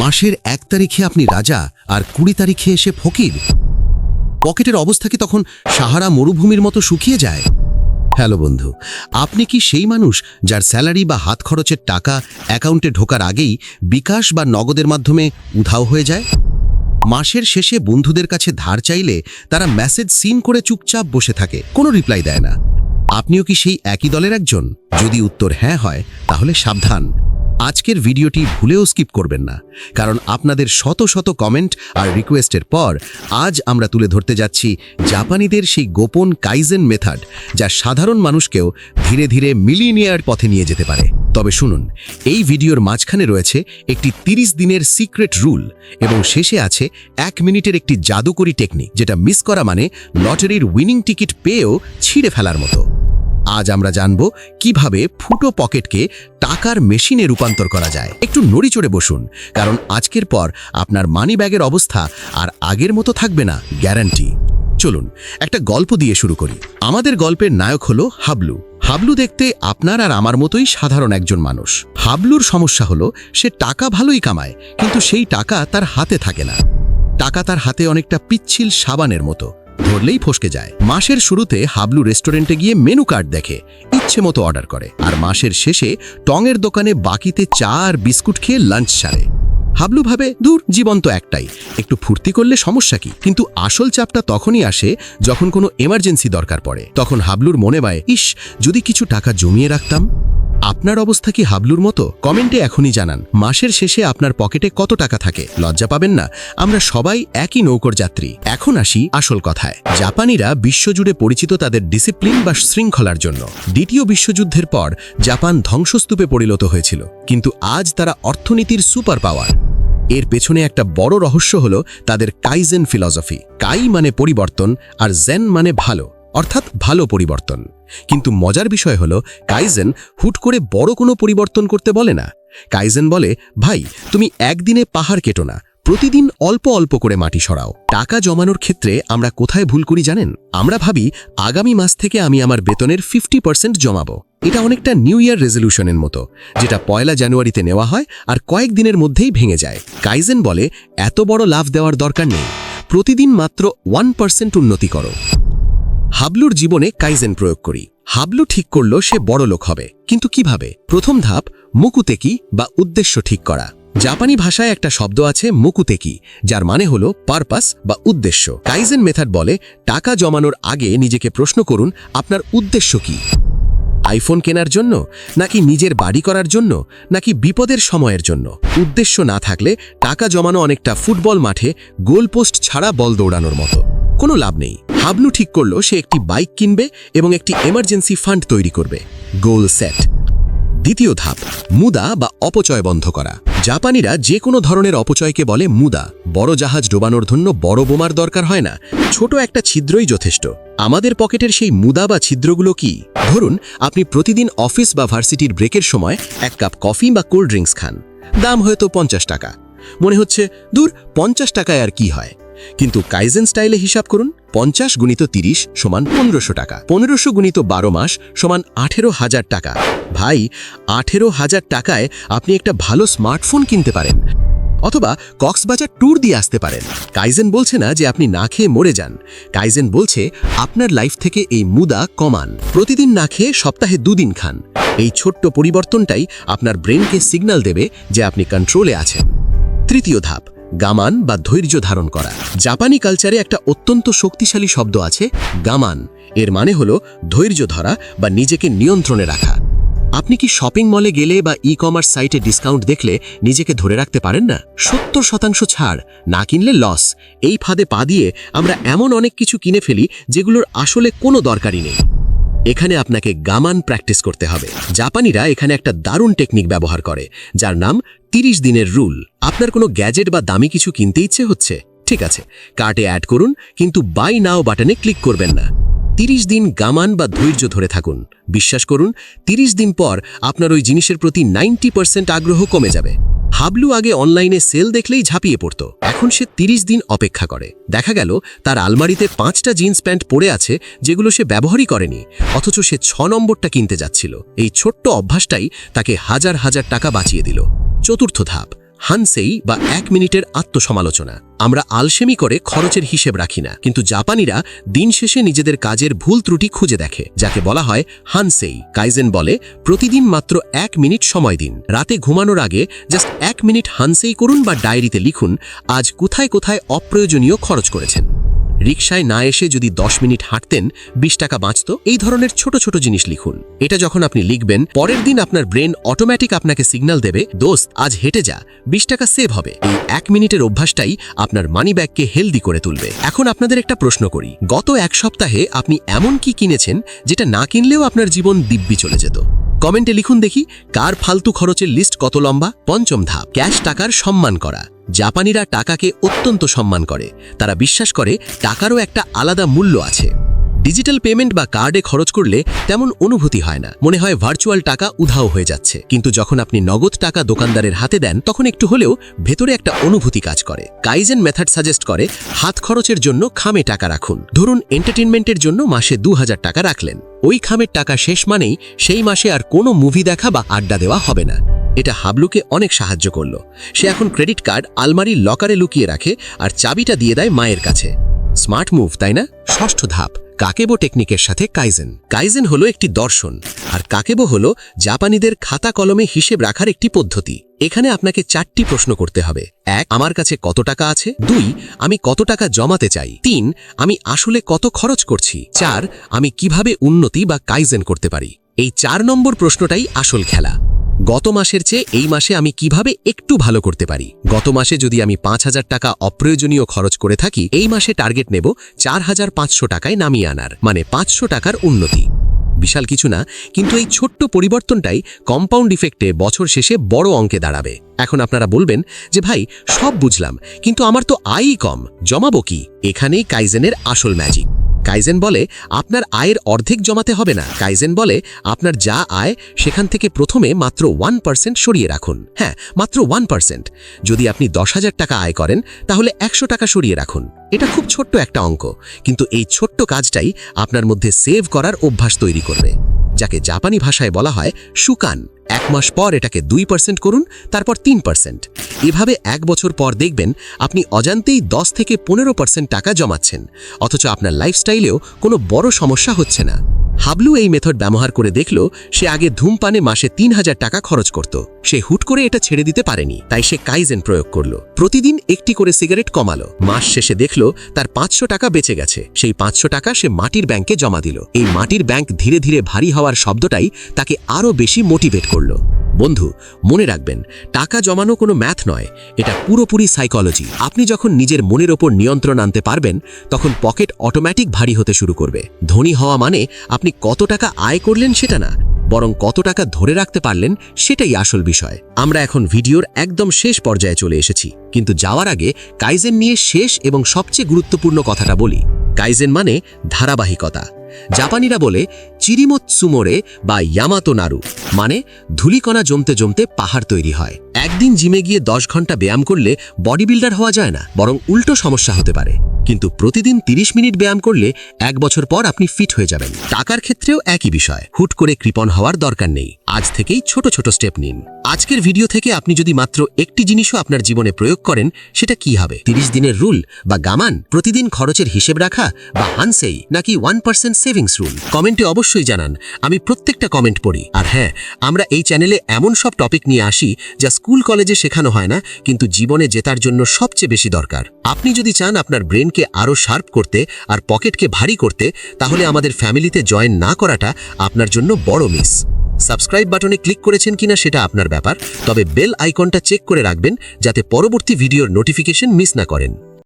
মাসের 1 তারিখে আপনি রাজা আর 20 তারিখে এসে ফকির। পকেটের অবস্থা কি তখন সাহারা মরুভূমির মতো শুকিয়ে যায়? হ্যালো বন্ধু, আপনি কি সেই মানুষ যার স্যালারি বা হাত খরচের টাকা অ্যাকাউন্টে ঢোকার আগেই বিকাশ বা নগদের মাধ্যমে উধাও হয়ে যায়? মাসের শেষে বন্ধুদের কাছে ধার চাইলে তারা মেসেজ সিন করে চুপচাপ বসে থাকে, কোনো রিপ্লাই দেয় না। আপনিও কি সেই একই দলের একজন? যদি উত্তর হ্যাঁ হয়, তাহলে সাবধান, আজকের ভিডিওটি ভুলেও স্কিপ করবেন না, কারণ আপনাদের শত শত কমেন্ট আর রিকোয়েস্টের পর আজ আমরা তুলে ধরতে যাচ্ছি জাপানিদের সেই গোপন কাইজেন মেথড, যা সাধারণ মানুষকেও ধীরে ধীরে মিলিনিয়ার পথে নিয়ে যেতে পারে। তবে শুনুন, এই ভিডিওর মাঝখানে রয়েছে একটি 30 দিনের সিক্রেট রুল এবং শেষে আছে 1 মিনিটের একটি জাদুকরি টেকনিক, যেটা মিস করা মানে লটারির উইনিং টিকিট পেয়েও ছিঁড়ে ফেলার মতো। আজ আমরা জানব কিভাবে ফুটো পকেটকে টাকার মেশিনে রূপান্তর করা যায়। একটু নড়িচড়ে বসুন, কারণ আজকের পর আপনার মানি ব্যাগের অবস্থা আর আগের মতো থাকবে না, গ্যারান্টি। চলুন একটা গল্প দিয়ে শুরু করি। আমাদের গল্পের নায়ক হলো হাবলু। হাবলু দেখতে আপনার আর আমার মতোই সাধারণ একজন মানুষ। হাবলুর সমস্যা হলো সে টাকা ভালোই কামায়, কিন্তু সেই টাকা তার হাতে থাকে না। টাকা তার হাতে অনেকটা পিচ্ছিল সাবানের মতো, ধরলেই ফসকে যায়। মাসের শুরুতে হাবলু রেস্টুরেন্টে গিয়ে মেনু কার্ড দেখে ইচ্ছে মতো অর্ডার করে, আর মাসের শেষে টঙের দোকানে বাকিতে চা আর বিস্কুট খেয়ে লাঞ্চ সারে। হাবলু ভাবে, দূর, জীবন তো একটাই, একটু ফুর্তি করলে সমস্যা কি? কিন্তু আসল চাপটা তখনই আসে যখন কোনো এমার্জেন্সি দরকার পড়ে। তখন হাবলুর মনে হয়, ইস, যদি কিছু টাকা জমিয়ে রাখতাম। আপনার অবস্থা কি হাবলুর মতো? কমেন্টে এখনই জানান। মাসের শেষে আপনার পকেটে কত টাকা থাকে? লজ্জা পাবেন না, আমরা সবাই একই নৌকোর যাত্রী। এখন আসি আসল কথায়। জাপানিরা বিশ্বজুড়ে পরিচিত তাদের ডিসিপ্লিন বা শৃঙ্খলার জন্য। দ্বিতীয় বিশ্বযুদ্ধের পর জাপান ধ্বংসস্তূপে পরিণত হয়েছিল, কিন্তু আজ তারা অর্থনীতির সুপার পাওয়ার। এর পেছনে একটা বড় রহস্য হলো তাদের কাইজেন ফিলসফি। কাই মানে পরিবর্তন আর জেন মানে ভালো, অর্থাৎ ভালো পরিবর্তন। কিন্তু মজার বিষয় হলো কাইজেন হুট করে বড় কোনো পরিবর্তন করতে বলে না। কাইজেন বলে, ভাই, তুমি একদিনে পাহাড় কেটো না, প্রতিদিন অল্প অল্প করে মাটি সরাও। টাকা জমানোর ক্ষেত্রে আমরা কোথায় ভুল করি জানেন? আমরা ভাবি আগামী মাস থেকে আমি আমার বেতনের 50% জমাবো। এটা অনেকটা নিউ ইয়ার রেজলিউশনের মতো, যেটা 1 জানুয়ারিতে নেওয়া হয় আর কয়েকদিনের মধ্যেই ভেঙে যায়। কাইজেন বলে, এত বড় লাভ দেওয়ার দরকার নেই, প্রতিদিন মাত্র 1% উন্নতি করো। হাবলুর জীবনে কাইজেন প্রয়োগ করি। হাবলু ঠিক করল সে বড় লোক হবে, কিন্তু কিভাবে? প্রথম ধাপ, মুকুতেকি বা উদ্দেশ্য ঠিক করা। জাপানি ভাষায় একটা শব্দ আছে মুকুতেকি, যার মানে হলো পারপাস বা উদ্দেশ্য। কাইজেন মেথড বলে, টাকা জমানোর আগে নিজেকে প্রশ্ন করুন, আপনার উদ্দেশ্য কি? আইফোন কেনার জন্য, নাকি নিজের বাড়ি করার জন্য, নাকি বিপদের সময়ের জন্য? উদ্দেশ্য না থাকলে টাকা জমানো অনেকটা ফুটবল মাঠে গোলপোস্ট ছাড়া বল দৌড়ানোর মতো, কোনো লাভ নেই। হাবলু ঠিক করলো সে একটি বাইক কিনবে এবং একটি এমার্জেন্সি ফান্ড তৈরি করবে। Goal set. দ্বিতীয় ধাপ, মুদা বা অপচয় বন্ধ করা। জাপানিরা যে কোনো ধরনের অপচয়কে বলে মুদা। বড় জাহাজ ডোবানোর জন্য বড় বোমার দরকার হয় না, ছোট একটা ছিদ্রই যথেষ্ট। আমাদের পকেটের সেই মুদা বা ছিদ্রগুলো কি? ধরুন আপনি প্রতিদিন অফিস বা ভার্সিটির ব্রেকের সময় 1 কাপ কফি বা কোল্ড ড্রিঙ্কস খান, দাম হয়তো 50 টাকা। মনে হচ্ছে, দূর, 50 টাকায় আর কি হয়? কিন্তু কাইজেন স্টাইলে হিসাব করুন, 50 গুণিত 30 সমান 1500 টাকা, 1500 গুণিত 12 মাস সমান 18,000 টাকা। ভাই, 18,000 টাকায় আপনি একটা ভালো স্মার্টফোন কিনতে পারেন, অথবা কক্সবাজার ট্যুর দিয়ে আসতে পারেন। কাইজেন বলছে না যে আপনি না খেয়ে মরে যান, কাইজেন বলছে আপনার লাইফ থেকে এই মুদা কমান। প্রতিদিন না খেয়ে সপ্তাহে 2 দিন খান। এই ছোট্ট পরিবর্তনটাই আপনার ব্রেনকে সিগন্যাল দেবে যে আপনি কন্ট্রোলে আছেন। তৃতীয় ধাপ, গামান বা ধৈর্য ধারণ করা। জাপানি কালচারে একটা অত্যন্ত শক্তিশালী শব্দ আছে, গামান। এর মানে হলো ধৈর্য ধরা বা নিজেকে নিয়ন্ত্রণে রাখা। আপনি কি শপিং মলে গেলে বা ই-কমার্স সাইটে ডিসকাউন্ট দেখলে নিজেকে ধরে রাখতে পারেন না? 70% ছাড়, না কিনলে লস। এই ফাঁদে পা দিয়ে আমরা এমন অনেক কিছু কিনে ফেলি যেগুলোর আসলে কোনো দরকারই নেই। এখানে আপনাকে গামান প্র্যাকটিস করতে হবে। জাপানিরা এখানে একটা দারুণ টেকনিক ব্যবহার করে, যার নাম 30 দিনের রুল। আপনার কোনো গ্যাজেট বা দামি কিছু কিনতে ইচ্ছে হচ্ছে? ঠিক আছে, কার্টে অ্যাড করুন, কিন্তু বাই নাও বাটনে ক্লিক করবেন না। 30 দিন গামান বা ধৈর্য ধরে থাকুন। বিশ্বাস করুন, 30 দিন পর আপনার ওই জিনিসের প্রতি 90% আগ্রহ কমে যাবে। হাবলু আগে অনলাইনে সেল দেখলেই ঝাঁপিয়ে পড়তো, এখন সে 30 দিন অপেক্ষা করে। দেখা গেল তার আলমারিতে 5টা জিন্স প্যান্ট পড়ে আছে যেগুলো সে ব্যবহারই করেনি, অথচ সে 6 নম্বরটা কিনতে যাচ্ছিল। এই ছোট্ট অভ্যাসটাই তাকে হাজার হাজার টাকা বাঁচিয়ে দিল। চতুর্থ ধাপ, হানসেই বা 1 মিনিটের আত্মসমালোচনা। আমরা আলসেমি করে খরচের হিসেব রাখি না, কিন্তু জাপানিরা দিন শেষে নিজেদের কাজের ভুল ত্রুটি খুঁজে দেখে, যাকে বলা হয় হানসেই। কাইজেন বলে প্রতিদিন মাত্র 1 মিনিট সময় দিন। রাতে ঘুমানোর আগে জাস্ট 1 মিনিট হানসেই করুন বা ডায়েরিতে লিখুন আজ কোথায় কোথায় অপ্রয়োজনীয় খরচ করেছেন। রিকশায় না এসে যদি 10 মিনিট হাঁটতেন 20 টাকা বাঁচত। এই ধরনের ছোট ছোট জিনিস লিখুন। এটা যখন আপনি লিখবেন, পরের দিন আপনার ব্রেন অটোমেটিক আপনাকে সিগন্যাল দেবে, দোস্ত আজ হেঁটে যা, 20 টাকা সেভ হবে। এই 1 মিনিটের অভ্যাসটাই আপনার মানি ব্যাগকে হেলদি করে তুলবে। এখন আপনাদের একটা প্রশ্ন করি, গত 1 সপ্তাহে আপনি এমন কি কিনেছেন যেটা না কিনলেও আপনার জীবন দিব্যি চলে যেত? কমেন্টে লিখুন দেখি কার ফালতু খরচের লিস্ট কত লম্বা। পঞ্চম ধাপ, ক্যাশ টাকার সম্মান করা। জাপানিরা টাকাকে অত্যন্ত সম্মান করে। তারা বিশ্বাস করে টাকারও একটা আলাদা মূল্য আছে। ডিজিটাল পেমেন্ট বা কার্ডে খরচ করলে তেমন অনুভূতি হয় না, মনে হয় ভার্চুয়াল টাকা উধাও হয়ে যাচ্ছে। কিন্তু যখন আপনি নগদ টাকা দোকানদারের হাতে দেন, তখন একটু হলেও ভেতরে একটা অনুভূতি কাজ করে। কাইজেন মেথড সাজেস্ট করে হাত খরচের জন্য খামে টাকা রাখুন। ধরুন এন্টারটেইনমেন্টের জন্য মাসে 2000 টাকা রাখলেন। ওই খামের টাকা শেষ মানেই সেই মাসে আর কোনো মুভি দেখা বা আড্ডা দেওয়া হবে না। এটা হাবলুকে অনেক সাহায্য করল। সে এখন ক্রেডিট কার্ড আলমারির লকারে লুকিয়ে রাখে আর চাবিটা দিয়ে দেয় মায়ের কাছে। স্মার্ট মুভ, তাই না? ষষ্ঠ ধাপ, কাকেবো টেকনিকের সাথে কাইজেন। কাইজেন হলো একটি দর্শন, আর কাকেবো হলো জাপানিদের খাতা কলমে হিসেব রাখার একটি পদ্ধতি। এখানে আপনাকে 4টি প্রশ্ন করতে হবে। 1, আমার কাছে কত টাকা আছে? 2, আমি কত টাকা জমাতে চাই? 3, আমি আসলে কত খরচ করছি? 4, আমি কিভাবে উন্নতি বা কাইজেন করতে পারি? এই 4 নম্বর প্রশ্নটাই আসল খেলা। গত মাসের চেয়ে এই মাসে আমি কিভাবে একটু ভালো করতে পারি? গত মাসে যদি আমি 5000 টাকা অপ্রয়োজনীয় খরচ করে থাকি, এই মাসে টার্গেট নেব 4500 টাকায় নামিয়ে আনার, মানে 500 টাকার উন্নতি। বিশাল কিছু না, কিন্তু এই ছোট্ট পরিবর্তনটাই কম্পাউন্ড ইফেক্টে বছর শেষে বড় অঙ্কে দাঁড়াবে। এখন আপনারা বলবেন যে ভাই সব বুঝলাম, কিন্তু আমার তো আয়ই কম, জমাবো কি? এখানেই কাইজেনের আসল ম্যাজিক। কাইজেন বলে আপনার আয়ের অর্ধেক জমাতে হবে না। কাইজেন বলে আপনার যা আয় সেখান থেকে প্রথমে মাত্র 1% সরিয়ে রাখুন। হ্যাঁ, মাত্র 1%। যদি আপনি 10,000 টাকা আয় করেন, তাহলে 100 টাকা সরিয়ে রাখুন। এটা খুব ছোট্ট একটা অঙ্ক, কিন্তু এই ছোট্ট কাজটাই আপনার মধ্যে সেভ করার অভ্যাস তৈরি করবে, যাকে জাপানি ভাষায় বলা হয় শুকান। 1 মাস পর এটাকে 2% করুন, তারপর 3%। এভাবে 1 বছর পর দেখবেন আপনি অজান্তেই 10 থেকে 15% টাকা জমাচ্ছেন, অথচ আপনার লাইফস্টাইলেও কোনো বড় সমস্যা হচ্ছে না। হাবলু এই মেথড ব্যবহার করে দেখল, সে আগে ধূমপানে মাসে 3000 টাকা খরচ করত। সে হুট করে এটা ছেড়ে দিতে পারেনি, তাই সে কাইজেন প্রয়োগ করল। প্রতিদিন একটি করে সিগারেট কমালো। মাস শেষে দেখল তার 500 টাকা বেঁচে গেছে। সেই 500 টাকা সে মাটির ব্যাংকে জমা দিল। এই মাটির ব্যাংক ধীরে ধীরে ভারী হওয়ার শব্দটাই তাকে আরও বেশি মোটিভেট করল। বন্ধু, মনে রাখবেন, টাকা জমানো কোনো ম্যাথ নয়, এটা পুরোপুরি সাইকোলজি। আপনি যখন নিজের মনের ওপর নিয়ন্ত্রণ আনতে পারবেন, তখন পকেট অটোমেটিক ভারী হতে শুরু করবে। ধনী হওয়া মানে আপনি কত টাকা আয় করলেন সেটা না, বরং কত টাকা ধরে রাখতে পারলেন সেটাই আসল বিষয়। আমরা এখন ভিডিওর একদম শেষ পর্যায়ে চলে এসেছি, কিন্তু যাওয়ার আগে কাইজেন নিয়ে শেষ এবং সবচেয়ে গুরুত্বপূর্ণ কথাটা বলি। কাইজেন মানে ধারাবাহিকতা। জাপানিরা বলে চিরিমোৎসুমোরে বা ইয়ামাতো নারু, মানে ধূলিকণা জমতে জমতে পাহাড় তৈরি হয়। একদিন জিমে গিয়ে 10 ঘন্টা ব্যায়াম করলে বডি বিল্ডার হওয়া যায় না, বরং উল্টো সমস্যা হতে পারে। কিন্তু প্রতিদিন 30 মিনিট ব্যায়াম করলে 1 বছর পর আপনি ফিট হয়ে যাবেন। টাকার ক্ষেত্রেও একই বিষয়। হুট করে কৃপণ হওয়ার দরকার নেই। আজ থেকেই ছোট ছোট স্টেপ নিন। আজকের ভিডিও থেকে আপনি যদি মাত্র একটি জিনিসও আপনার জীবনে প্রয়োগ করেন, সেটা কি হবে? 30 দিনের রুল বা গামান, প্রতিদিন খরচের হিসেব রাখা, বা হানসেই, নাকি 1% সেভিংস রুল? কমেন্টে অবশ্যই জানান। আমি প্রত্যেকটা কমেন্ট পড়ি। আর হ্যাঁ, আমরা এই চ্যানেলে এমন সব টপিক নিয়ে আসি যা স্কুল কলেজে শেখানো হয় না, কিন্তু জীবনে জেতার জন্য সবচেয়ে বেশি দরকার। আপনি যদি চান আপনার ব্রেনকে আরও শার্প করতে আর পকেটকে ভারী করতে, তাহলে আমাদের ফ্যামিলিতে জয়েন না করাটা আপনার জন্য বড় মিস। সাবস্ক্রাইব বাটনে ক্লিক করেছেন কিনা সেটা আপনার ব্যাপার, তবে বেল আইকনটা চেক করে রাখবেন যাতে পরবর্তী ভিডিওর নোটিফিকেশন মিস না করেন।